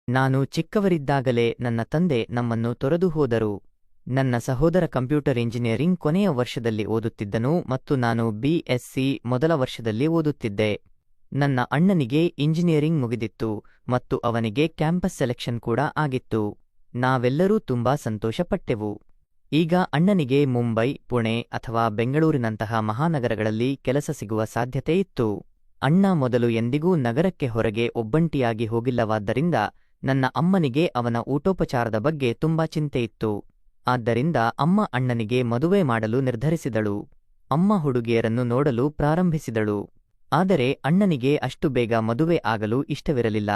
ನಾನು ಚಿಕ್ಕವರಿದ್ದಾಗಲೇ ನನ್ನ ತಂದೆ ನಮ್ಮನ್ನು ತೊರೆದು ಹೋದರು. ನನ್ನ ಸಹೋದರ ಕಂಪ್ಯೂಟರ್ ಇಂಜಿನಿಯರಿಂಗ್ ಕೊನೆಯ ವರ್ಷದಲ್ಲಿ ಓದುತ್ತಿದ್ದನು ಮತ್ತು ನಾನು BSc ಮೊದಲ ವರ್ಷದಲ್ಲಿ ಓದುತ್ತಿದ್ದೆ. ನನ್ನ ಅಣ್ಣನಿಗೆ ಇಂಜಿನಿಯರಿಂಗ್ ಮುಗಿದಿತ್ತು ಮತ್ತು ಅವನಿಗೆ ಕ್ಯಾಂಪಸ್ ಸೆಲೆಕ್ಷನ್ ಕೂಡ ಆಗಿತ್ತು. ನಾವೆಲ್ಲರೂ ತುಂಬಾ ಸಂತೋಷಪಟ್ಟೆವು. ಈಗ ಅಣ್ಣನಿಗೆ ಮುಂಬೈ, ಪುಣೆ ಅಥವಾ ಬೆಂಗಳೂರಿನಂತಹ ಮಹಾನಗರಗಳಲ್ಲಿ ಕೆಲಸ ಸಿಗುವ ಸಾಧ್ಯತೆ ಇತ್ತು. ಅಣ್ಣ ಮೊದಲು ಎಂದಿಗೂ ನಗರಕ್ಕೆ ಹೊರಗೆ ಒಬ್ಬಂಟಿಯಾಗಿ ಹೋಗಿಲ್ಲವಾದ್ದರಿಂದ ನನ್ನ ಅಮ್ಮನಿಗೆ ಅವನ ಊಟೋಪಚಾರದ ಬಗ್ಗೆ ತುಂಬಾ ಚಿಂತೆಯಿತ್ತು. ಆದ್ದರಿಂದ ಅಮ್ಮ ಅಣ್ಣನಿಗೆ ಮದುವೆ ಮಾಡಲು ನಿರ್ಧರಿಸಿದಳು. ಅಮ್ಮ ಹುಡುಗಿಯರನ್ನು ನೋಡಲು ಪ್ರಾರಂಭಿಸಿದಳು. ಆದರೆ ಅಣ್ಣನಿಗೆ ಅಷ್ಟು ಬೇಗ ಮದುವೆ ಆಗಲು ಇಷ್ಟವಿರಲಿಲ್ಲ.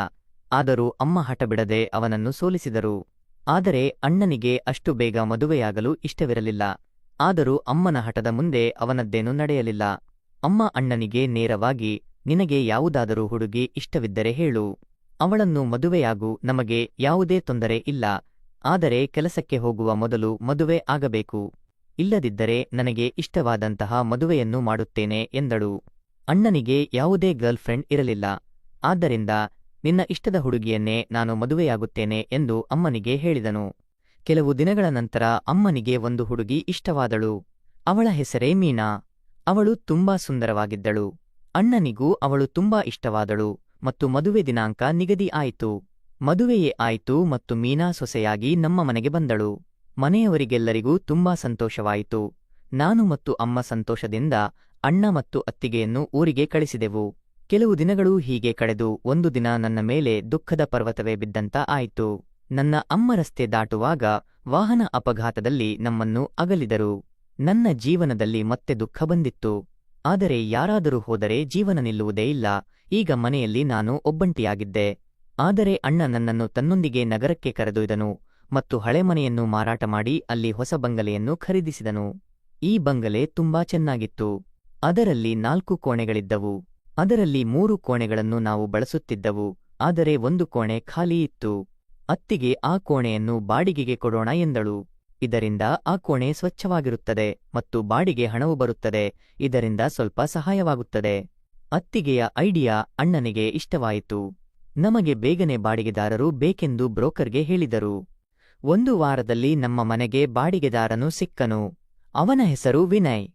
ಆದರೂ ಅಮ್ಮ ಹಠಬಿಡದೆ ಅವನನ್ನು ಸೋಲಿಸಿದರು. ಆದರೆ ಅಣ್ಣನಿಗೆ ಅಷ್ಟು ಬೇಗ ಮದುವೆಯಾಗಲು ಇಷ್ಟವಿರಲಿಲ್ಲ. ಆದರೂ ಅಮ್ಮನ ಹಠದ ಮುಂದೆ ಅವನದ್ದೇನೂ ನಡೆಯಲಿಲ್ಲ. ಅಮ್ಮ ಅಣ್ಣನಿಗೆ ನೇರವಾಗಿ, ನಿನಗೆ ಯಾವುದಾದರೂ ಹುಡುಗಿ ಇಷ್ಟವಿದ್ದರೆ ಹೇಳು, ಅವಳನ್ನು ಮದುವೆಯಾಗು, ನಮಗೆ ಯಾವುದೇ ತೊಂದರೆ ಇಲ್ಲ. ಆದರೆ ಕೆಲಸಕ್ಕೆ ಹೋಗುವ ಮೊದಲು ಮದುವೆ ಆಗಬೇಕು. ಇಲ್ಲದಿದ್ದರೆ ನನಗೆ ಇಷ್ಟವಾದಂತಹ ಮದುವೆಯನ್ನು ಮಾಡುತ್ತೇನೆ ಎಂದಳು. ಅಣ್ಣನಿಗೆ ಯಾವುದೇ ಗರ್ಲ್ ಫ್ರೆಂಡ್ ಇರಲಿಲ್ಲ. ಆದ್ದರಿಂದ ನಿನ್ನ ಇಷ್ಟದ ಹುಡುಗಿಯನ್ನೇ ನಾನು ಮದುವೆಯಾಗುತ್ತೇನೆ ಎಂದು ಅಮ್ಮನಿಗೆ ಹೇಳಿದನು. ಕೆಲವು ದಿನಗಳ ನಂತರ ಅಮ್ಮನಿಗೆ ಒಂದು ಹುಡುಗಿ ಇಷ್ಟವಾದಳು. ಅವಳ ಹೆಸರೇ ಮೀನಾ. ಅವಳು ತುಂಬಾ ಸುಂದರವಾಗಿದ್ದಳು. ಅಣ್ಣನಿಗೂ ಅವಳು ತುಂಬಾ ಇಷ್ಟವಾದಳು ಮತ್ತು ಮದುವೆ ದಿನಾಂಕ ನಿಗದಿ ಆಯಿತು. ಮದುವೆಯೇ ಆಯಿತು ಮತ್ತು ಮೀನಾ ಸೊಸೆಯಾಗಿ ನಮ್ಮ ಮನೆಗೆ ಬಂದಳು. ಮನೆಯವರಿಗೆಲ್ಲರಿಗೂ ತುಂಬಾ ಸಂತೋಷವಾಯಿತು. ನಾನು ಮತ್ತು ಅಮ್ಮ ಸಂತೋಷದಿಂದ ಅಣ್ಣ ಮತ್ತು ಅತ್ತಿಗೆಯನ್ನು ಊರಿಗೆ ಕಳಿಸಿದೆವು. ಕೆಲವು ದಿನಗಳು ಹೀಗೆ ಕಳೆದು ಒಂದು ದಿನ ನನ್ನ ಮೇಲೆ ದುಃಖದ ಪರ್ವತವೇ ಬಿದ್ದಂತ ಆಯಿತು. ನನ್ನ ಅಮ್ಮ ರಸ್ತೆ ದಾಟುವಾಗ ವಾಹನ ಅಪಘಾತದಲ್ಲಿ ನಮ್ಮನ್ನು ಅಗಲಿದರು. ನನ್ನ ಜೀವನದಲ್ಲಿ ಮತ್ತೆ ದುಃಖ ಬಂದಿತ್ತು. ಆದರೆ ಯಾರಾದರೂ ಹೋದರೆ ಜೀವನ ನಿಲ್ಲುವುದೇ ಇಲ್ಲ. ಈಗ ಮನೆಯಲ್ಲಿ ನಾನು ಒಬ್ಬಂಟಿಯಾಗಿದ್ದೆ. ಆದರೆ ಅಣ್ಣ ನನ್ನನ್ನು ತನ್ನೊಂದಿಗೆ ನಗರಕ್ಕೆ ಕರೆದೊಯ್ದನು ಮತ್ತು ಹಳೆ ಮನೆಯನ್ನು ಮಾರಾಟ ಮಾಡಿ ಅಲ್ಲಿ ಹೊಸ ಬಂಗಲೆಯನ್ನು ಖರೀದಿಸಿದನು. ಈ ಬಂಗಲೆ ತುಂಬಾ ಚೆನ್ನಾಗಿತ್ತು. ಅದರಲ್ಲಿ 4 ಕೋಣೆಗಳಿದ್ದವು. ಅದರಲ್ಲಿ 3 ಕೋಣೆಗಳನ್ನು ನಾವು ಬಳಸುತ್ತಿದ್ದವು. ಆದರೆ ಒಂದು ಕೋಣೆ ಖಾಲಿ ಇತ್ತು. ಅತ್ತಿಗೆ ಆ ಕೋಣೆಯನ್ನು ಬಾಡಿಗೆಗೆ ಕೊಡೋಣ ಎಂದಳು. ಇದರಿಂದ ಆ ಕೋಣೆ ಸ್ವಚ್ಛವಾಗಿರುತ್ತದೆ ಮತ್ತು ಬಾಡಿಗೆ ಹಣವು ಬರುತ್ತದೆ. ಇದರಿಂದ ಸ್ವಲ್ಪ ಸಹಾಯವಾಗುತ್ತದೆ. ಅತ್ತಿಗೆಯ ಐಡಿಯಾ ಅಣ್ಣನಿಗೆ ಇಷ್ಟವಾಯಿತು. ನಮಗೆ ಬೇಗನೆ ಬಾಡಿಗೆದಾರರು ಬೇಕೆಂದು ಬ್ರೋಕರ್ಗೆ ಹೇಳಿದರು. 1 ವಾರದಲ್ಲಿ ನಮ್ಮ ಮನೆಗೆ ಬಾಡಿಗೆದಾರನು ಸಿಕ್ಕನು. ಅವನ ಹೆಸರು ವಿನಯ್.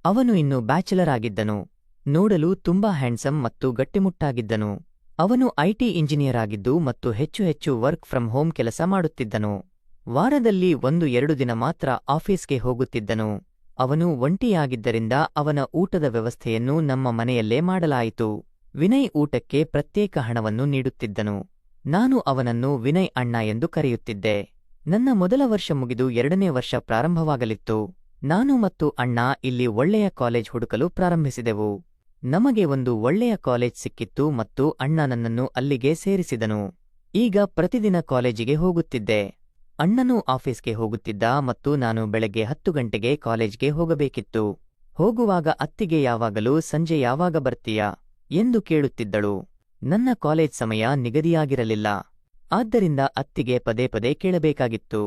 ಅವನು ಇನ್ನು ಬ್ಯಾಚಲರ್ ಆಗಿದ್ದನು. ನೋಡಲು ತುಂಬಾ ಹ್ಯಾಂಡ್ಸಮ್ ಮತ್ತು ಗಟ್ಟಿಮುಟ್ಟಾಗಿದ್ದನು. ಅವನು IT ಇಂಜಿನಿಯರ್ ಆಗಿದ್ದು ಮತ್ತು ಹೆಚ್ಚು ಹೆಚ್ಚು ವರ್ಕ್ ಫ್ರಮ್ ಹೋಮ್ ಕೆಲಸ ಮಾಡುತ್ತಿದ್ದನು. ವಾರದಲ್ಲಿ 1-2 ದಿನ ಮಾತ್ರ ಆಫೀಸ್ಗೆ ಹೋಗುತ್ತಿದ್ದನು. ಅವನು ಒಂಟಿಯಾಗಿದ್ದರಿಂದ ಅವನ ಊಟದ ವ್ಯವಸ್ಥೆಯನ್ನು ನಮ್ಮ ಮನೆಯಲ್ಲೇ ಮಾಡಲಾಯಿತು. ವಿನಯ್ ಊಟಕ್ಕೆ ಪ್ರತ್ಯೇಕ ಹಣವನ್ನು ನೀಡುತ್ತಿದ್ದನು. ನಾನು ಅವನನ್ನು ವಿನಯ್ ಅಣ್ಣ ಎಂದು ಕರೆಯುತ್ತಿದ್ದೆ. ನನ್ನ ಮೊದಲ ವರ್ಷ ಮುಗಿದು 2ನೇ ವರ್ಷ ಪ್ರಾರಂಭವಾಗಲಿತ್ತು. ನಾನು ಮತ್ತು ಅಣ್ಣ ಇಲ್ಲಿ ಒಳ್ಳೆಯ ಕಾಲೇಜ್ ಹುಡುಕಲು ಪ್ರಾರಂಭಿಸಿದೆವು. ನಮಗೆ ಒಂದು ಒಳ್ಳೆಯ ಕಾಲೇಜ್ ಸಿಕ್ಕಿತ್ತು ಮತ್ತು ಅಣ್ಣ ನನ್ನನ್ನು ಅಲ್ಲಿಗೆ ಸೇರಿಸಿದನು. ಈಗ ಪ್ರತಿದಿನ ಕಾಲೇಜಿಗೆ ಹೋಗುತ್ತಿದ್ದೆ. ಅಣ್ಣನೂ ಆಫೀಸ್ಗೆ ಹೋಗುತ್ತಿದ್ದ ಮತ್ತು ನಾನು ಬೆಳಗ್ಗೆ 10 ಗಂಟೆಗೆ ಕಾಲೇಜ್ಗೆ ಹೋಗಬೇಕಿತ್ತು. ಹೋಗುವಾಗ ಅತ್ತಿಗೆ ಯಾವಾಗಲೂ ಸಂಜೆ ಯಾವಾಗ ಬರ್ತೀಯಾ ಎಂದು ಕೇಳುತ್ತಿದ್ದಳು. ನನ್ನ ಕಾಲೇಜ್ ಸಮಯ ನಿಗದಿಯಾಗಿರಲಿಲ್ಲ. ಆದ್ದರಿಂದ ಅತ್ತಿಗೆ ಪದೇ ಪದೇ ಕೇಳಬೇಕಾಗಿತ್ತು.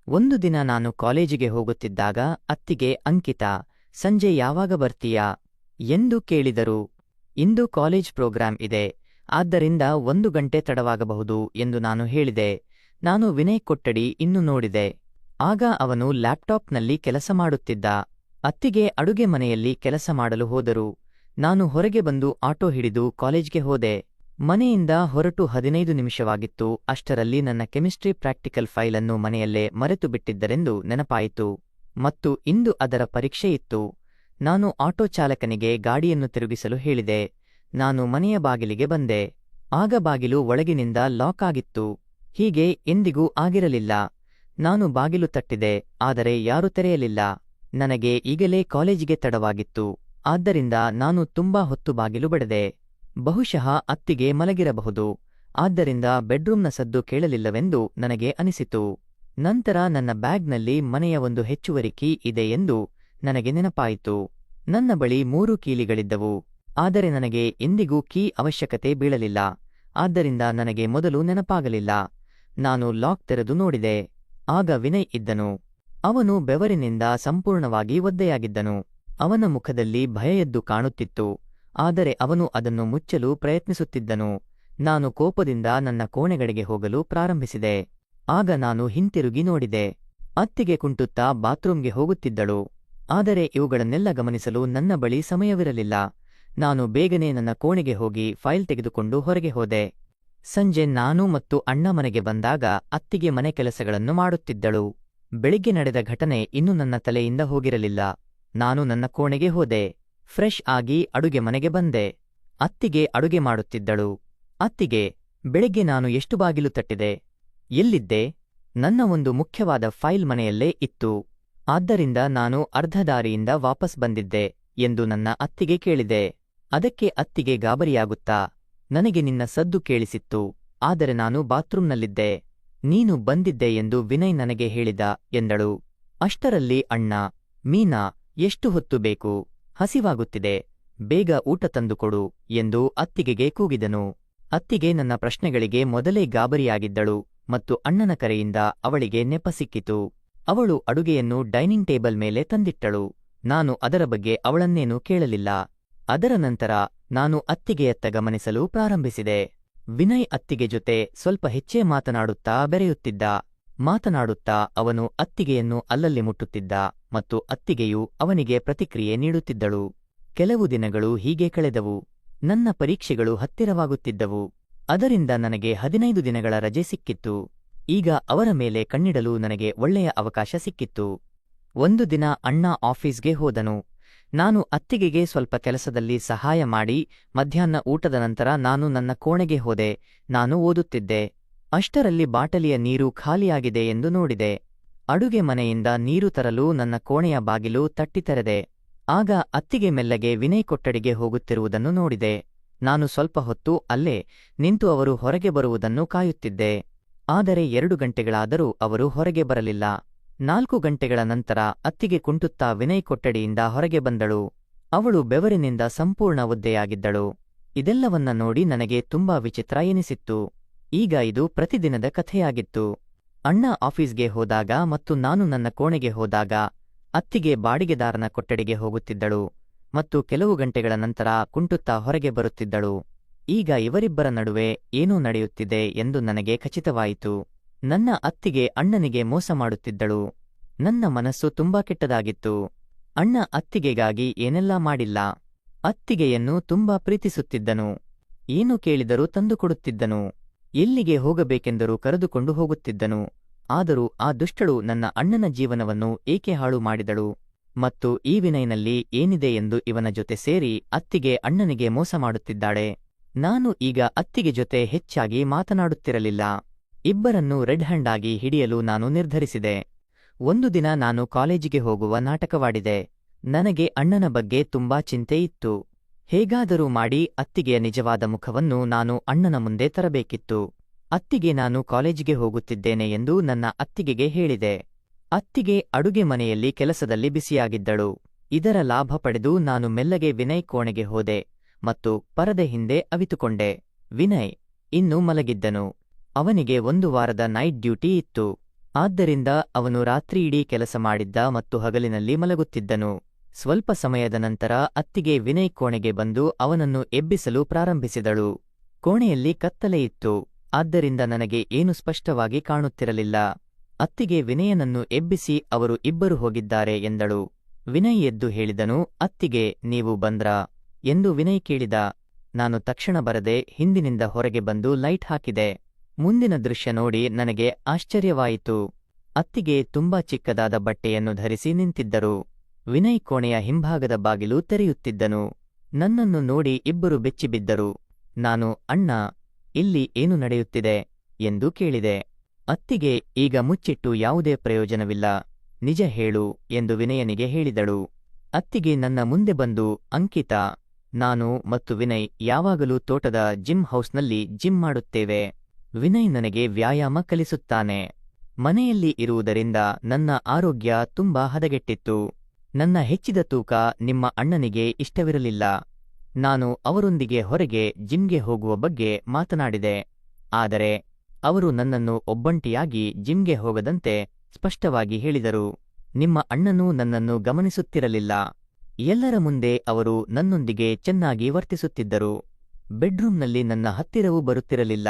ಒಂದು ದಿನ ನಾನು ಕಾಲೇಜಿಗೆ ಹೋಗುತ್ತಿದ್ದಾಗ ಅತ್ತಿಗೆ, ಅಂಕಿತಾ, ಸಂಜೆ ಯಾವಾಗ ಬರ್ತೀಯಾ ಎಂದು ಕೇಳಿದರು. ಇಂದು ಕಾಲೇಜ್ ಪ್ರೋಗ್ರಾಂ ಇದೆ, ಆದ್ದರಿಂದ 1 ಗಂಟೆ ತಡವಾಗಬಹುದು ಎಂದು ನಾನು ಹೇಳಿದೆ. ನಾನು ವಿನಯ್ ಕೊಠಡಿ ಇನ್ನು ನೋಡಿದೆ. ಆಗ ಅವನು ಲ್ಯಾಪ್ಟಾಪ್ನಲ್ಲಿ ಕೆಲಸ ಮಾಡುತ್ತಿದ್ದ. ಅತ್ತಿಗೆ ಅಡುಗೆ ಮನೆಯಲ್ಲಿ ಕೆಲಸ ಮಾಡಲು ಹೋದರು. ನಾನು ಹೊರಗೆ ಬಂದು ಆಟೋ ಹಿಡಿದು ಕಾಲೇಜ್ಗೆ ಹೋದೆ. ಮನೆಯಿಂದ ಹೊರಟು 15 ನಿಮಿಷವಾಗಿತ್ತು. ಅಷ್ಟರಲ್ಲಿ ನನ್ನ ಕೆಮಿಸ್ಟ್ರಿ ಪ್ರಾಕ್ಟಿಕಲ್ ಫೈಲನ್ನು ಮನೆಯಲ್ಲೇ ಮರೆತು ಬಿಟ್ಟಿದ್ದರೆಂದು ನೆನಪಾಯಿತು ಮತ್ತು ಇಂದು ಅದರ ಪರೀಕ್ಷೆ ಇತ್ತು. ನಾನು ಆಟೋ ಚಾಲಕನಿಗೆ ಗಾಡಿಯನ್ನು ತಿರುಗಿಸಲು ಹೇಳಿದೆ. ನಾನು ಮನೆಯ ಬಾಗಿಲಿಗೆ ಬಂದೆ. ಆಗ ಬಾಗಿಲು ಒಳಗಿನಿಂದ ಲಾಕ್ ಆಗಿತ್ತು. ಹೀಗೆ ಎಂದಿಗೂ ಆಗಿರಲಿಲ್ಲ. ನಾನು ಬಾಗಿಲು ತಟ್ಟಿದೆ, ಆದರೆ ಯಾರೂ ತೆರೆಯಲಿಲ್ಲ. ನನಗೆ ಈಗಲೇ ಕಾಲೇಜಿಗೆ ತಡವಾಗಿತ್ತು. ಆದ್ದರಿಂದ ನಾನು ತುಂಬಾ ಹೊತ್ತು ಬಾಗಿಲು ಬಡಿದೆ. ಬಹುಶಃ ಅತ್ತಿಗೆ ಮಲಗಿರಬಹುದು. ಆದ್ದರಿಂದ ಬೆಡ್ರೂಮ್ನ ಸದ್ದು ಕೇಳಲಿಲ್ಲವೆಂದು ನನಗೆ ಅನಿಸಿತು. ನಂತರ ನನ್ನ ಬ್ಯಾಗ್ನಲ್ಲಿ ಮನೆಯ ಒಂದು ಹೆಚ್ಚುವರಿ ಕೀ ಇದೆ ಎಂದು ನನಗೆ ನೆನಪಾಯಿತು. ನನ್ನ ಬಳಿ 3 ಕೀಲಿಗಳಿದ್ದವು. ಆದರೆ ನನಗೆ ಎಂದಿಗೂ ಕೀ ಅವಶ್ಯಕತೆ ಬೀಳಲಿಲ್ಲ. ಆದ್ದರಿಂದ ನನಗೆ ಮೊದಲು ನೆನಪಾಗಲಿಲ್ಲ. ನಾನು ಲಾಕ್ ತೆರೆದು ನೋಡಿದೆ. ಆಗ ವಿನಯ್ ಇದ್ದನು. ಅವನು ಬೆವರಿನಿಂದ ಸಂಪೂರ್ಣವಾಗಿ ಒದ್ದೆಯಾಗಿದ್ದನು. ಅವನ ಮುಖದಲ್ಲಿ ಭಯ ಎದ್ದು ಕಾಣುತ್ತಿತ್ತು. ಆದರೆ ಅವನು ಅದನ್ನು ಮುಚ್ಚಲು ಪ್ರಯತ್ನಿಸುತ್ತಿದ್ದನು. ನಾನು ಕೋಪದಿಂದ ನನ್ನ ಕೋಣೆಗಡೆಗೆ ಹೋಗಲು ಪ್ರಾರಂಭಿಸಿದೆ. ಆಗ ನಾನು ಹಿಂತಿರುಗಿ ನೋಡಿದೆ. ಅತ್ತಿಗೆ ಕುಂಟುತ್ತಾ ಬಾತ್ರೂಮ್ಗೆ ಹೋಗುತ್ತಿದ್ದಳು. ಆದರೆ ಇವುಗಳನ್ನೆಲ್ಲ ಗಮನಿಸಲು ನನ್ನ ಬಳಿ ಸಮಯವಿರಲಿಲ್ಲ. ನಾನು ಬೇಗನೆ ನನ್ನ ಕೋಣೆಗೆ ಹೋಗಿ ಫೈಲ್ ತೆಗೆದುಕೊಂಡು ಹೊರಗೆ ಹೋದೆ. ಸಂಜೆ ನಾನು ಮತ್ತು ಅಣ್ಣ ಮನೆಗೆ ಬಂದಾಗ ಅತ್ತಿಗೆ ಮನೆ ಕೆಲಸಗಳನ್ನು ಮಾಡುತ್ತಿದ್ದಳು. ಬೆಳಿಗ್ಗೆ ನಡೆದ ಘಟನೆ ಇನ್ನೂ ನನ್ನ ತಲೆಯಿಂದ ಹೋಗಿರಲಿಲ್ಲ. ನಾನು ನನ್ನ ಕೋಣೆಗೆ ಹೋದೆ. ಫ್ರೆಶ್ ಆಗಿ ಅಡುಗೆ ಮನೆಗೆ ಬಂದೆ. ಅತ್ತಿಗೆ ಅಡುಗೆ ಮಾಡುತ್ತಿದ್ದಳು. ಅತ್ತಿಗೆ, ಬೆಳಿಗ್ಗೆ ನಾನು ಎಷ್ಟು ಬಾಗಿಲು ತಟ್ಟಿದೆ? ಎಲ್ಲಿದ್ದೆ? ನನ್ನ ಒಂದು ಮುಖ್ಯವಾದ ಫೈಲ್ ಮನೆಯಲ್ಲೇ ಇತ್ತು. ಆದ್ದರಿಂದ ನಾನು ಅರ್ಧ ದಾರಿಯಿಂದ ವಾಪಸ್ ಬಂದಿದ್ದೆ ಎಂದು ನನ್ನ ಅತ್ತಿಗೆ ಕೇಳಿದೆ. ಅದಕ್ಕೆ ಅತ್ತಿಗೆ ಗಾಬರಿಯಾಗುತ್ತಾ, ನನಗೆ ನಿನ್ನ ಸದ್ದು ಕೇಳಿಸಿತ್ತು, ಆದರೆ ನಾನು ಬಾತ್ರೂಮ್ನಲ್ಲಿದ್ದೆ. ನೀನು ಬಂದಿದ್ದೆ ಎಂದು ವಿನಯ್ ನನಗೆ ಹೇಳಿದ ಎಂದಳು. ಅಷ್ಟರಲ್ಲಿ ಅಣ್ಣ, ಮೀನಾ, ಎಷ್ಟು ಹೊತ್ತು ಬೇಕು? ಹಸಿವಾಗುತ್ತಿದೆ, ಬೇಗ ಊಟ ತಂದುಕೊಡು ಎಂದು ಅತ್ತಿಗೆಗೆ ಕೂಗಿದನು. ಅತ್ತಿಗೆ ನನ್ನ ಪ್ರಶ್ನೆಗಳಿಗೆ ಮೊದಲೇ ಗಾಬರಿಯಾಗಿದ್ದಳು ಮತ್ತು ಅಣ್ಣನ ಕರೆಯಿಂದ ಅವಳಿಗೆ ನೆಪ ಸಿಕ್ಕಿತು. ಅವಳು ಅಡುಗೆಯನ್ನು ಡೈನಿಂಗ್ ಟೇಬಲ್ ಮೇಲೆ ತಂದಿಟ್ಟಳು. ನಾನು ಅದರ ಬಗ್ಗೆ ಅವಳನ್ನೇನೂ ಕೇಳಲಿಲ್ಲ. ಅದರ ನಂತರ ನಾನು ಅತ್ತಿಗೆಯತ್ತ ಗಮನಿಸಲು ಪ್ರಾರಂಭಿಸಿದೆ. ವಿನಯ್ ಅತ್ತಿಗೆ ಜೊತೆ ಸ್ವಲ್ಪ ಹೆಚ್ಚೇ ಮಾತನಾಡುತ್ತಾ ಬೆರೆಯುತ್ತಿದ್ದ. ಮಾತನಾಡುತ್ತಾ ಅವನು ಅತ್ತಿಗೆಯನ್ನು ಅಲ್ಲಲ್ಲಿ ಮುಟ್ಟುತ್ತಿದ್ದ ಮತ್ತು ಅತ್ತಿಗೆಯು ಅವನಿಗೆ ಪ್ರತಿಕ್ರಿಯೆ ನೀಡುತ್ತಿದ್ದಳು. ಕೆಲವು ದಿನಗಳು ಹೀಗೆ ಕಳೆದವು. ನನ್ನ ಪರೀಕ್ಷೆಗಳು ಹತ್ತಿರವಾಗುತ್ತಿದ್ದವು. ಅದರಿಂದ ನನಗೆ 15 ದಿನಗಳ ರಜೆ ಸಿಕ್ಕಿತ್ತು. ಈಗ ಅವರ ಮೇಲೆ ಕಣ್ಣಿಡಲು ನನಗೆ ಒಳ್ಳೆಯ ಅವಕಾಶ ಸಿಕ್ಕಿತ್ತು. ಒಂದು ದಿನ ಅಣ್ಣ ಆಫೀಸ್ಗೆ ಹೋದನು. ನಾನು ಅತ್ತಿಗೆಗೆ ಸ್ವಲ್ಪ ಕೆಲಸದಲ್ಲಿ ಸಹಾಯ ಮಾಡಿ ಮಧ್ಯಾಹ್ನ ಊಟದ ನಂತರ ನಾನು ನನ್ನ ಕೋಣೆಗೆ ಹೋದೆ. ನಾನು ಓದುತ್ತಿದ್ದೆ. ಅಷ್ಟರಲ್ಲಿ ಬಾಟಲಿಯ ನೀರು ಖಾಲಿಯಾಗಿದೆ ಎಂದು ನೋಡಿದೆ. ಅಡುಗೆ ಮನೆಯಿಂದ ನೀರು ತರಲು ನನ್ನ ಕೋಣೆಯ ಬಾಗಿಲು ತಟ್ಟಿ ತೆರೆದೆ. ಆಗ ಅತ್ತಿಗೆ ಮೆಲ್ಲಗೆ ವಿನಯ್ ಕೊಠಡಿಗೆ ಹೋಗುತ್ತಿರುವುದನ್ನು ನೋಡಿದೆ. ನಾನು ಸ್ವಲ್ಪ ಹೊತ್ತು ಅಲ್ಲೇ ನಿಂತು ಅವರು ಹೊರಗೆ ಬರುವುದನ್ನು ಕಾಯುತ್ತಿದ್ದೆ. ಆದರೆ 2 ಗಂಟೆಗಳಾದರೂ ಅವರು ಹೊರಗೆ ಬರಲಿಲ್ಲ. 4 ಗಂಟೆಗಳ ನಂತರ ಅತ್ತಿಗೆ ಕುಂಟುತ್ತಾ ವಿನಯ್ ಕೊಠಡಿಯಿಂದ ಹೊರಗೆ ಬಂದಳು. ಅವಳು ಬೆವರಿನಿಂದ ಸಂಪೂರ್ಣ ಒದ್ದೆಯಾಗಿದ್ದಳು. ಇದೆಲ್ಲವನ್ನ ನೋಡಿ ನನಗೆ ತುಂಬಾ ವಿಚಿತ್ರ ಎನಿಸಿತ್ತು. ಈಗ ಇದು ಪ್ರತಿದಿನದ ಕಥೆಯಾಗಿತ್ತು. ಅಣ್ಣ ಆಫೀಸ್ಗೆ ಹೋದಾಗ ಮತ್ತು ನಾನು ನನ್ನ ಕೋಣೆಗೆ ಹೋದಾಗ ಅತ್ತಿಗೆ ಬಾಡಿಗೆದಾರನ ಕೊಠಡಿಗೆ ಹೋಗುತ್ತಿದ್ದಳು ಮತ್ತು ಕೆಲವು ಗಂಟೆಗಳ ನಂತರ ಕುಂಟುತ್ತಾ ಹೊರಗೆ ಬರುತ್ತಿದ್ದಳು. ಈಗ ಇವರಿಬ್ಬರ ನಡುವೆ ಏನೋ ನಡೆಯುತ್ತಿದೆ ಎಂದು ನನಗೆ ಖಚಿತವಾಯಿತು. ನನ್ನ ಅತ್ತಿಗೆ ಅಣ್ಣನಿಗೆ ಮೋಸ ಮಾಡುತ್ತಿದ್ದಳು. ನನ್ನ ಮನಸ್ಸು ತುಂಬಾ ಕೆಟ್ಟದಾಗಿತ್ತು. ಅಣ್ಣ ಅತ್ತಿಗೆಗಾಗಿ ಏನೆಲ್ಲಾ ಮಾಡಿಲ್ಲ. ಅತ್ತಿಗೆಯನ್ನು ತುಂಬಾ ಪ್ರೀತಿಸುತ್ತಿದ್ದನು. ಏನು ಕೇಳಿದರೂ ತಂದುಕೊಡುತ್ತಿದ್ದನು. ಎಲ್ಲಿಗೆ ಹೋಗಬೇಕೆಂದರೂ ಕರೆದುಕೊಂಡು ಹೋಗುತ್ತಿದ್ದನು. ಆದರೂ ಆ ದುಷ್ಟಳು ನನ್ನ ಅಣ್ಣನ ಜೀವನವನ್ನು ಏಕೆ ಹಾಳು ಮಾಡಿದಳು? ಮತ್ತು ಈ ವಿನಯ್ನಲ್ಲಿ ಏನಿದೆ ಎಂದು ಇವನ ಜೊತೆ ಸೇರಿ ಅತ್ತಿಗೆ ಅಣ್ಣನಿಗೆ ಮೋಸ ಮಾಡುತ್ತಿದ್ದಾಳೆ. ನಾನು ಈಗ ಅತ್ತಿಗೆ ಜೊತೆ ಹೆಚ್ಚಾಗಿ ಮಾತನಾಡುತ್ತಿರಲಿಲ್ಲ. ಇಬ್ಬರನ್ನೂ ರೆಡ್ ಹ್ಯಾಂಡ್ ಆಗಿ ಹಿಡಿಯಲು ನಾನು ನಿರ್ಧರಿಸಿದೆ. ಒಂದು ದಿನ ನಾನು ಕಾಲೇಜಿಗೆ ಹೋಗುವ ನಾಟಕವಾಡಿದೆ. ನನಗೆ ಅಣ್ಣನ ಬಗ್ಗೆ ತುಂಬಾ ಚಿಂತೆ ಇತ್ತು. ಹೇಗಾದರೂ ಮಾಡಿ ಅತ್ತಿಗೆಯ ನಿಜವಾದ ಮುಖವನ್ನು ನಾನು ಅಣ್ಣನ ಮುಂದೆ ತರಬೇಕಿತ್ತು. ಅತ್ತಿಗೆ ನಾನು ಕಾಲೇಜಿಗೆ ಹೋಗುತ್ತಿದ್ದೇನೆ ಎಂದು ನನ್ನ ಅತ್ತಿಗೆಗೆ ಹೇಳಿದೆ. ಅತ್ತಿಗೆ ಅಡುಗೆ ಮನೆಯಲ್ಲಿ ಕೆಲಸದಲ್ಲಿ ಬಿಸಿಯಾಗಿದ್ದಳು. ಇದರ ಲಾಭ ಪಡೆದು ನಾನು ಮೆಲ್ಲಗೆ ವಿನಯ್ ಕೋಣೆಗೆ ಹೋದೆ ಮತ್ತು ಪರದೆ ಹಿಂದೆ ಅವಿತುಕೊಂಡೆ. ವಿನಯ್ ಇನ್ನೂ ಮಲಗಿದ್ದನು. ಅವನಿಗೆ 1 ವಾರದ ನೈಟ್ ಡ್ಯೂಟಿ ಇತ್ತು. ಆದ್ದರಿಂದ ಅವನು ರಾತ್ರಿಯಿಡೀ ಕೆಲಸ ಮಾಡಿದ್ದ ಮತ್ತು ಹಗಲಿನಲ್ಲಿ ಮಲಗುತ್ತಿದ್ದನು. ಸ್ವಲ್ಪ ಸಮಯದ ನಂತರ ಅತ್ತಿಗೆ ವಿನಯ್ ಕೋಣೆಗೆ ಬಂದು ಅವನನ್ನು ಎಬ್ಬಿಸಲು ಪ್ರಾರಂಭಿಸಿದಳು. ಕೋಣೆಯಲ್ಲಿ ಕತ್ತಲೆಯಿತ್ತು. ಆದ್ದರಿಂದ ನನಗೆ ಏನು ಸ್ಪಷ್ಟವಾಗಿ ಕಾಣುತ್ತಿರಲಿಲ್ಲ. ಅತ್ತಿಗೆ ವಿನಯನನ್ನು ಎಬ್ಬಿಸಿ ಅವರು ಇಬ್ಬರು ಹೋಗಿದ್ದಾರೆ ಎಂದಳು. ವಿನಯ್ ಎದ್ದು ಹೇಳಿದನು, ಅತ್ತಿಗೆ, ನೀವು ಬಂದ್ರಾ ಎಂದು ವಿನಯ್ ಕೇಳಿದ. ನಾನು ತಕ್ಷಣ ಬರದೆ ಹಿಂದಿನಿಂದ ಹೊರಗೆ ಬಂದು ಲೈಟ್ ಹಾಕಿದೆ. ಮುಂದಿನ ದೃಶ್ಯ ನೋಡಿ ನನಗೆ ಆಶ್ಚರ್ಯವಾಯಿತು. ಅತ್ತಿಗೆ ತುಂಬಾ ಚಿಕ್ಕದಾದ ಬಟ್ಟೆಯನ್ನು ಧರಿಸಿ ನಿಂತಿದ್ದರು. ವಿನಯ್ ಕೋಣೆಯ ಹಿಂಭಾಗದ ಬಾಗಿಲು ತೆರೆಯುತ್ತಿದ್ದನು. ನನ್ನನ್ನು ನೋಡಿ ಇಬ್ಬರು ಬೆಚ್ಚಿಬಿದ್ದರು. ನಾನು, ಅಣ್ಣ, ಇಲ್ಲಿ ಏನು ನಡೆಯುತ್ತಿದೆ ಎಂದು ಕೇಳಿದೆ. ಅತ್ತಿಗೆ, ಈಗ ಮುಚ್ಚಿಟ್ಟು ಯಾವುದೇ ಪ್ರಯೋಜನವಿಲ್ಲ, ನಿಜ ಹೇಳು ಎಂದು ವಿನಯನಿಗೆ ಹೇಳಿದಳು. ಅತ್ತಿಗೆ ನನ್ನ ಮುಂದೆ ಬಂದು, ಅಂಕಿತಾ, ನಾನು ಮತ್ತು ವಿನಯ್ ಯಾವಾಗಲೂ ತೋಟದ ಜಿಮ್ ಹೌಸ್ನಲ್ಲಿ ಜಿಮ್ ಮಾಡುತ್ತೇವೆ. ವಿನಯ್ ನನಗೆ ವ್ಯಾಯಾಮ ಕಲಿಸುತ್ತಾನೆ. ಮನೆಯಲ್ಲಿ ಇರುವುದರಿಂದ ನನ್ನ ಆರೋಗ್ಯ ತುಂಬಾ ಹದಗೆಟ್ಟಿತ್ತು. ನನ್ನ ಹೆಚ್ಚಿದ ತೂಕ ನಿಮ್ಮ ಅಣ್ಣನಿಗೆ ಇಷ್ಟವಿರಲಿಲ್ಲ. ನಾನು ಅವರೊಂದಿಗೆ ಹೊರಗೆ ಜಿಮ್ಗೆ ಹೋಗುವ ಬಗ್ಗೆ ಮಾತನಾಡಿದೆ. ಆದರೆ ಅವರು ನನ್ನನ್ನು ಒಬ್ಬಂಟಿಯಾಗಿ ಜಿಮ್ಗೆ ಹೋಗದಂತೆ ಸ್ಪಷ್ಟವಾಗಿ ಹೇಳಿದರು. ನಿಮ್ಮ ಅಣ್ಣನೂ ನನ್ನನ್ನು ಗಮನಿಸುತ್ತಿರಲಿಲ್ಲ. ಎಲ್ಲರ ಮುಂದೆ ಅವರು ನನ್ನೊಂದಿಗೆ ಚೆನ್ನಾಗಿ ವರ್ತಿಸುತ್ತಿದ್ದರು. ಬೆಡ್ರೂಮ್ನಲ್ಲಿ ನನ್ನ ಹತ್ತಿರವೂ ಬರುತ್ತಿರಲಿಲ್ಲ.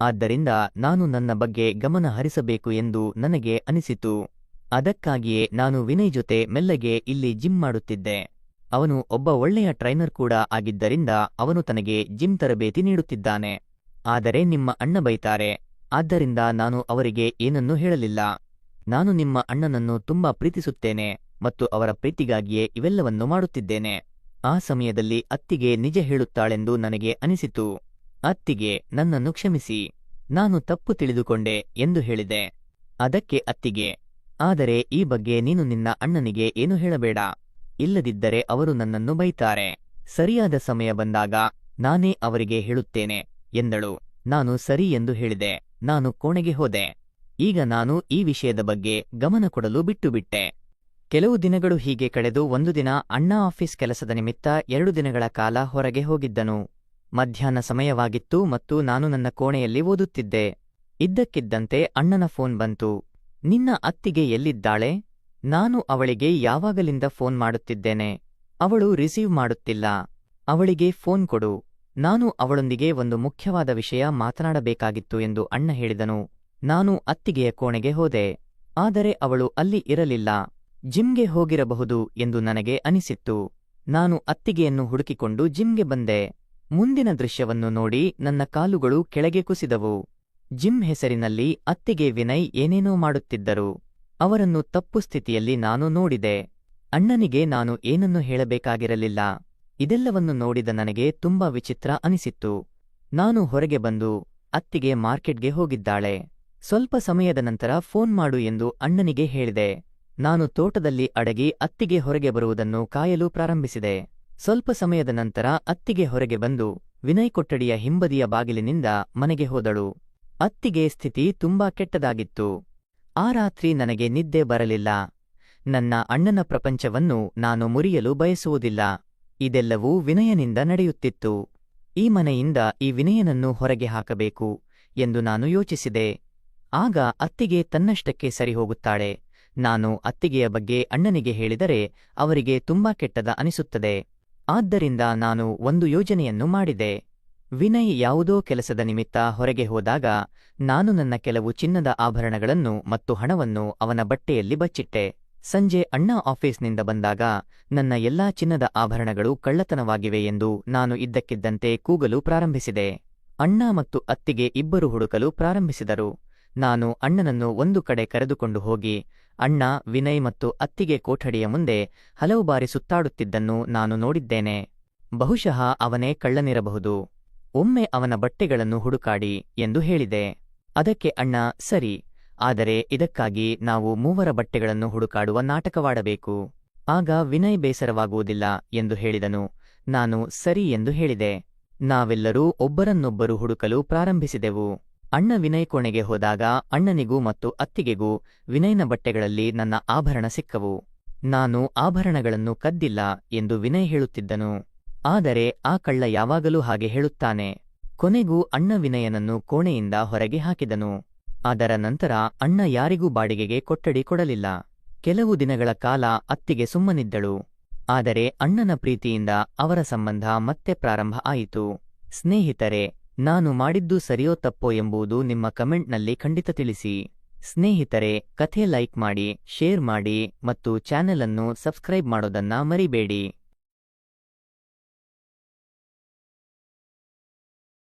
ಆದ್ದರಿಂದ ನಾನು ನನ್ನ ಬಗ್ಗೆ ಗಮನ ಹರಿಸಬೇಕು ಎಂದು ನನಗೆ ಅನಿಸಿತು. ಅದಕ್ಕಾಗಿಯೇ ನಾನು ವಿನಯ್ ಜೊತೆ ಮೆಲ್ಲಗೆ ಇಲ್ಲಿ ಜಿಮ್ ಮಾಡುತ್ತಿದ್ದೆ. ಅವನು ಒಬ್ಬ ಒಳ್ಳೆಯ ಟ್ರೈನರ್ ಕೂಡ ಆಗಿದ್ದರಿಂದ ಅವನು ತನಗೆ ಜಿಮ್ ತರಬೇತಿ ನೀಡುತ್ತಿದ್ದಾನೆ. ಆದರೆ ನಿಮ್ಮ ಅಣ್ಣ ಬೈತಾರೆ, ಆದ್ದರಿಂದ ನಾನು ಅವರಿಗೆ ಏನನ್ನೂ ಹೇಳಲಿಲ್ಲ. ನಾನು ನಿಮ್ಮ ಅಣ್ಣನನ್ನು ತುಂಬಾ ಪ್ರೀತಿಸುತ್ತೇನೆ ಮತ್ತು ಅವರ ಪ್ರೀತಿಗಾಗಿಯೇ ಇವೆಲ್ಲವನ್ನೂ ಮಾಡುತ್ತಿದ್ದೇನೆ. ಆ ಸಮಯದಲ್ಲಿ ಅತ್ತಿಗೆ ನಿಜ ಹೇಳುತ್ತಾಳೆಂದು ನನಗೆ ಅನಿಸಿತು. ಅತ್ತಿಗೆ, ನನ್ನನ್ನು ಕ್ಷಮಿಸಿ, ನಾನು ತಪ್ಪು ತಿಳಿದುಕೊಂಡೆ ಎಂದು ಹೇಳಿದೆ. ಅದಕ್ಕೆ ಅತ್ತಿಗೆ, ಆದರೆ ಈ ಬಗ್ಗೆ ನೀನು ನಿನ್ನ ಅಣ್ಣನಿಗೆ ಏನೂ ಹೇಳಬೇಡ, ಇಲ್ಲದಿದ್ದರೆ ಅವರು ನನ್ನನ್ನು ಬೈತಾರೆ. ಸರಿಯಾದ ಸಮಯ ಬಂದಾಗ ನಾನೇ ಅವರಿಗೆ ಹೇಳುತ್ತೇನೆ ಎಂದಳು. ನಾನು ಸರಿ ಎಂದು ಹೇಳಿದೆ. ನಾನು ಕೋಣೆಗೆ ಹೋದೆ. ಈಗ ನಾನು ಈ ವಿಷಯದ ಬಗ್ಗೆ ಗಮನ ಕೊಡಲು ಬಿಟ್ಟುಬಿಟ್ಟೆ. ಕೆಲವು ದಿನಗಳು ಹೀಗೆ ಕಳೆದು ಒಂದು ದಿನ ಅಣ್ಣ ಆಫೀಸ್ ಕೆಲಸದ ನಿಮಿತ್ತ 2 ದಿನಗಳ ಕಾಲ ಹೊರಗೆ ಹೋಗಿದ್ದನು. ಮಧ್ಯಾಹ್ನ ಸಮಯವಾಗಿತ್ತು ಮತ್ತು ನಾನು ನನ್ನ ಕೋಣೆಯಲ್ಲಿ ಓದುತ್ತಿದ್ದೆ. ಇದ್ದಕ್ಕಿದ್ದಂತೆ ಅಣ್ಣನ ಫೋನ್ ಬಂತು. ನಿನ್ನ ಅತ್ತಿಗೆ ಎಲ್ಲಿದ್ದಾಳೆ? ನಾನು ಅವಳಿಗೆ ಯಾವಾಗಲಿಂದ ಫೋನ್ ಮಾಡುತ್ತಿದ್ದೇನೆ. ಅವಳು ರಿಸೀವ್ ಮಾಡುತ್ತಿಲ್ಲ. ಅವಳಿಗೆ ಫೋನ್ ಕೊಡು. ನಾನು ಅವಳೊಂದಿಗೆ ಒಂದು ಮುಖ್ಯವಾದ ವಿಷಯ ಮಾತನಾಡಬೇಕಾಗಿತ್ತು ಎಂದು ಅಣ್ಣ ಹೇಳಿದನು. ನಾನು ಅತ್ತಿಗೆಯ ಕೋಣೆಗೆ ಹೋದೆ. ಆದರೆ ಅವಳು ಅಲ್ಲಿ ಇರಲಿಲ್ಲ. ಜಿಮ್ಗೆ ಹೋಗಿರಬಹುದು ಎಂದು ನನಗೆ ಅನಿಸಿತ್ತು. ನಾನು ಅತ್ತಿಗೆಯನ್ನು ಹುಡುಕಿಕೊಂಡು ಜಿಮ್ಗೆ ಬಂದೆ. ಮುಂದಿನ ದೃಶ್ಯವನ್ನು ನೋಡಿ ನನ್ನ ಕಾಲುಗಳು ಕೆಳಗೆ ಕುಸಿದವು. ಜಿಮ್ ಹೆಸರಿನಲ್ಲಿ ಅತ್ತಿಗೆ ವಿನಯ್ ಏನೇನೋ ಮಾಡುತ್ತಿದ್ದರು. ಅವರನ್ನು ತಪ್ಪು ಸ್ಥಿತಿಯಲ್ಲಿ ನಾನು ನೋಡಿದೆ. ಅಣ್ಣನಿಗೆ ನಾನು ಏನನ್ನೂ ಹೇಳಬೇಕಾಗಿರಲಿಲ್ಲ. ಇದೆಲ್ಲವನ್ನು ನೋಡಿದ ನನಗೆ ತುಂಬಾ ವಿಚಿತ್ರ ಅನಿಸಿತ್ತು. ನಾನು ಹೊರಗೆ ಬಂದು, ಅತ್ತಿಗೆ ಮಾರ್ಕೆಟ್ಗೆ ಹೋಗಿದ್ದಾಳೆ. ಸ್ವಲ್ಪ ಸಮಯದ ನಂತರ ಫೋನ್ ಮಾಡು ಎಂದು ಅಣ್ಣನಿಗೆ ಹೇಳಿದೆ. ನಾನು ತೋಟದಲ್ಲಿ ಅಡಗಿ ಅತ್ತಿಗೆ ಹೊರಗೆ ಬರುವುದನ್ನು ಕಾಯಲು ಪ್ರಾರಂಭಿಸಿದೆ. ಸ್ವಲ್ಪ ಸಮಯದ ನಂತರ ಅತ್ತಿಗೆ ಹೊರಗೆ ಬಂದು ವಿನಯ್ ಕೊಠಡಿಯ ಹಿಂಬದಿಯ ಬಾಗಿಲಿನಿಂದ ಮನೆಗೆ ಹೋದಳು. ಅತ್ತಿಗೆ ಸ್ಥಿತಿ ತುಂಬಾ ಕೆಟ್ಟದಾಗಿತ್ತು. ಆ ರಾತ್ರಿ ನನಗೆ ನಿದ್ದೆ ಬರಲಿಲ್ಲ. ನನ್ನ ಅಣ್ಣನ ಪ್ರಪಂಚವನ್ನು ನಾನು ಮುರಿಯಲು ಬಯಸುವುದಿಲ್ಲ. ಇದೆಲ್ಲವೂ ವಿನಯನಿಂದ ನಡೆಯುತ್ತಿತ್ತು. ಈ ಮನೆಯಿಂದ ಈ ವಿನಯನನ್ನು ಹೊರಗೆ ಹಾಕಬೇಕು ಎಂದು ನಾನು ಯೋಚಿಸಿದೆ. ಆಗ ಅತ್ತಿಗೆ ತನ್ನಷ್ಟಕ್ಕೆ ಸರಿಹೋಗುತ್ತಾಳೆ. ನಾನು ಅತ್ತಿಗೆಯ ಬಗ್ಗೆ ಅಣ್ಣನಿಗೆ ಹೇಳಿದರೆ ಅವರಿಗೆ ತುಂಬಾ ಕೆಟ್ಟದ ಅನಿಸುತ್ತದೆ. ಆದ್ದರಿಂದ ನಾನು ಒಂದು ಯೋಜನೆಯನ್ನು ಮಾಡಿದೆ. ವಿನಯ್ ಯಾವುದೋ ಕೆಲಸದ ನಿಮಿತ್ತ ಹೊರಗೆ ಹೋದಾಗ ನಾನು ನನ್ನ ಕೆಲವು ಚಿನ್ನದ ಆಭರಣಗಳನ್ನು ಮತ್ತು ಹಣವನ್ನು ಅವನ ಬಟ್ಟೆಯಲ್ಲಿ ಬಚ್ಚಿಟ್ಟೆ. ಸಂಜೆ ಅಣ್ಣ ಆಫೀಸ್ನಿಂದ ಬಂದಾಗ ನನ್ನ ಎಲ್ಲಾ ಚಿನ್ನದ ಆಭರಣಗಳು ಕಳ್ಳತನವಾಗಿವೆ ಎಂದು ನಾನು ಇದ್ದಕ್ಕಿದ್ದಂತೆ ಕೂಗಲು ಪ್ರಾರಂಭಿಸಿದೆ. ಅಣ್ಣ ಮತ್ತು ಅತ್ತಿಗೆ ಇಬ್ಬರು ಹುಡುಕಲು ಪ್ರಾರಂಭಿಸಿದರು. ನಾನು ಅಣ್ಣನನ್ನು ಒಂದು ಕಡೆ ಕರೆದುಕೊಂಡು ಹೋಗಿ, ಅಣ್ಣ, ವಿನಯ್ ಮತ್ತು ಅತ್ತಿಗೆ ಕೋಠಡಿಯ ಮುಂದೆ ಹಲವು ಬಾರಿ ಸುತ್ತಾಡುತ್ತಿದ್ದನ್ನು ನಾನು ನೋಡಿದ್ದೇನೆ. ಬಹುಶಃ ಅವನೇ ಕಳ್ಳನಿರಬಹುದು. ಒಮ್ಮೆ ಅವನ ಬಟ್ಟೆಗಳನ್ನು ಹುಡುಕಾಡಿ ಎಂದು ಹೇಳಿದೆ. ಅದಕ್ಕೆ ಅಣ್ಣ, ಸರಿ, ಆದರೆ ಇದಕ್ಕಾಗಿ ನಾವು 3 ಬಟ್ಟೆಗಳನ್ನು ಹುಡುಕಾಡುವ ನಾಟಕವಾಡಬೇಕು. ಆಗ ವಿನಯ್ ಬೇಸರವಾಗುವುದಿಲ್ಲ ಎಂದು ಹೇಳಿದನು. ನಾನು ಸರಿ ಎಂದು ಹೇಳಿದೆ. ನಾವೆಲ್ಲರೂ ಒಬ್ಬರನ್ನೊಬ್ಬರು ಹುಡುಕಲು ಪ್ರಾರಂಭಿಸಿದೆವು. ಅಣ್ಣ ವಿನಯ್ ಕೋಣೆಗೆ ಹೋದಾಗ ಅಣ್ಣನಿಗೂ ಮತ್ತು ಅತ್ತಿಗೆಗೂ ವಿನಯ್ನ ಬಟ್ಟೆಗಳಲ್ಲಿ ನನ್ನ ಆಭರಣ ಸಿಕ್ಕವು. ನಾನು ಆಭರಣಗಳನ್ನು ಕದ್ದಿಲ್ಲ ಎಂದು ವಿನಯ್ ಹೇಳುತ್ತಿದ್ದನು. ಆದರೆ ಆ ಕಳ್ಳ ಯಾವಾಗಲೂ ಹಾಗೆ ಹೇಳುತ್ತಾನೆ. ಕೊನೆಗೂ ಅಣ್ಣ ವಿನಯನನ್ನು ಕೋಣೆಯಿಂದ ಹೊರಗೆ ಹಾಕಿದನು. ಅದರ ನಂತರ ಅಣ್ಣ ಯಾರಿಗೂ ಬಾಡಿಗೆಗೆ ಕೊಠಡಿ ಕೊಡಲಿಲ್ಲ. ಕೆಲವು ದಿನಗಳ ಕಾಲ ಅತ್ತಿಗೆ ಸುಮ್ಮನಿದ್ದಳು. ಆದರೆ ಅಣ್ಣನ ಪ್ರೀತಿಯಿಂದ ಅವರ ಸಂಬಂಧ ಮತ್ತೆ ಪ್ರಾರಂಭ ಆಯಿತು. ಸ್ನೇಹಿತರೆ, ನಾನು ಮಾಡಿದ್ದು ಸರಿಯೋ ತಪ್ಪೋ ಎಂಬುದು ನಿಮ್ಮ ಕಮೆಂಟ್ನಲ್ಲಿ ಖಂಡಿತ ತಿಳಿಸಿ. ಸ್ನೇಹಿತರೆ, ಕಥೆ ಲೈಕ್ ಮಾಡಿ, ಶೇರ್ ಮಾಡಿ ಮತ್ತು ಚಾನೆಲ್ ಅನ್ನು ಸಬ್ಸ್ಕ್ರೈಬ್ ಮಾಡೋದನ್ನ ಮರಿಬೇಡಿ.